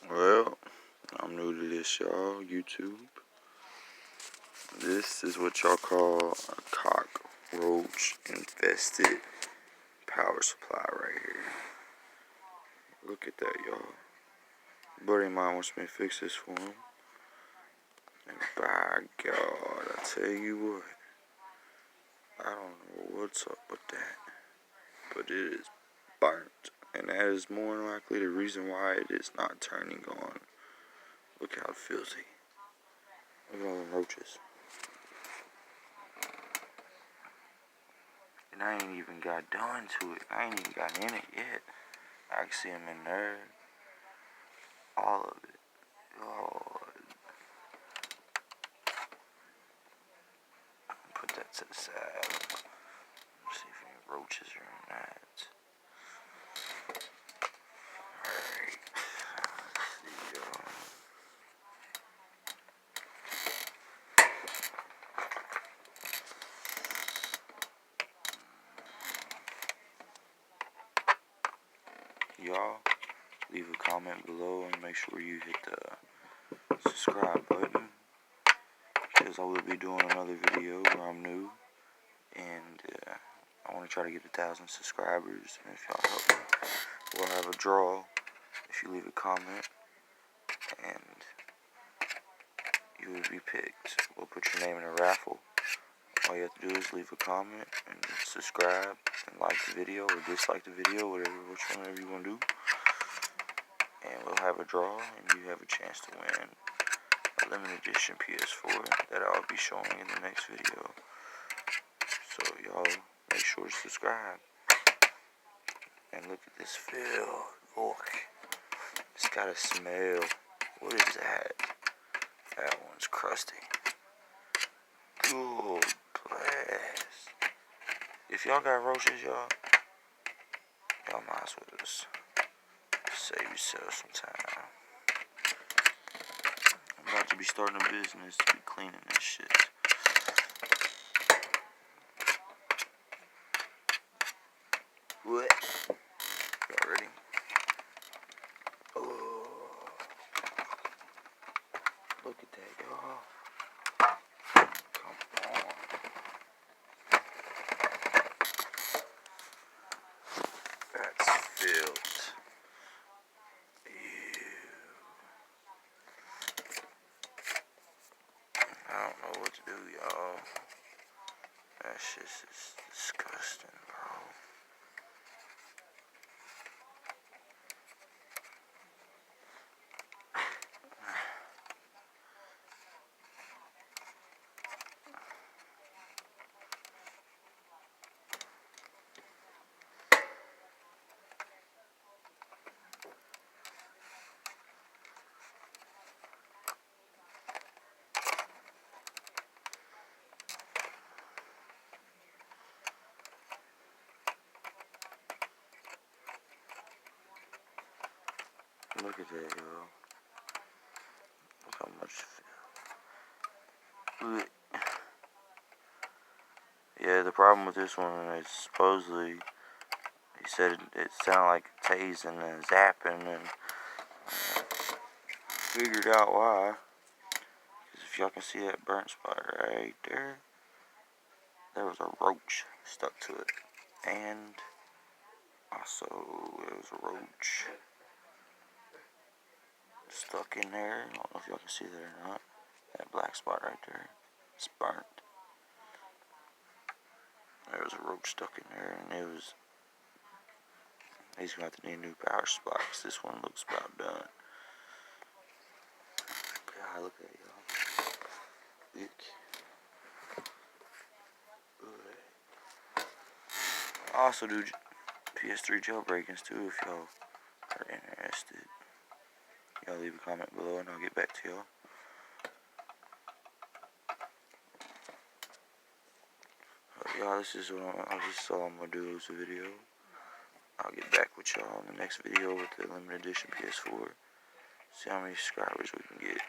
Well, I'm new to this, y'all. YouTube. This is what y'all call a cockroach infested power supply right here. Look at that, y'all. Buddy of mine wants me to fix this for him. And by God, I tell you what, I don't know what's up with that, but it is burnt. And that is more than likely the reason why it is not turning on. Look how filthy. Look at all the roaches. And I ain't even got done to it. I ain't even got in it yet. I can see them in there. All of it. Oh. Put that to the side. Let's see if any roaches are in that. Alright. Let's see, y'all, leave a comment below and make sure you hit the subscribe button, because I will be doing another video where I'm new, and I want to try to get 1,000 subscribers, and if y'all help me, we'll have a draw if you leave a comment, and you will be picked. We'll put your name in a raffle. All you have to do is leave a comment and subscribe and like the video or dislike the video, whatever you want to do. And we'll have a draw, and you have a chance to win a limited edition PS4 that I'll be showing in the next video. So y'all make sure to subscribe. And look at this field. Look, it's got a smell. What is that? That one's crusty. Good blast. If y'all got roaches, y'all might as well just save yourself some time. I'm about to be starting a business to be cleaning this shit. What? Y'all ready? Oh, look at that, y'all. Come on. That's filled. I don't know what to do, y'all. That shit is disgusting, bro. Look at that, y'all. Look how much fill. Yeah, the problem with this one is supposedly, he said it sounded like tasing and zapping, and figured out why. Because if y'all can see that burnt spot right there, there was a roach stuck to it. And also, there was a roach stuck in there. I don't know if y'all can see that or not. That black spot right there, it's burnt. There was a roach stuck in there, and he's going to have to need a new power supply, because this one looks about done. God, look at it, y'all. Ick. I also do PS3 jailbreakings too, if y'all are interested. Y'all leave a comment below and I'll get back to y'all. Y'all, this is all I'm gonna do is a video. I'll get back with y'all in the next video with the limited edition PS4. See how many subscribers we can get.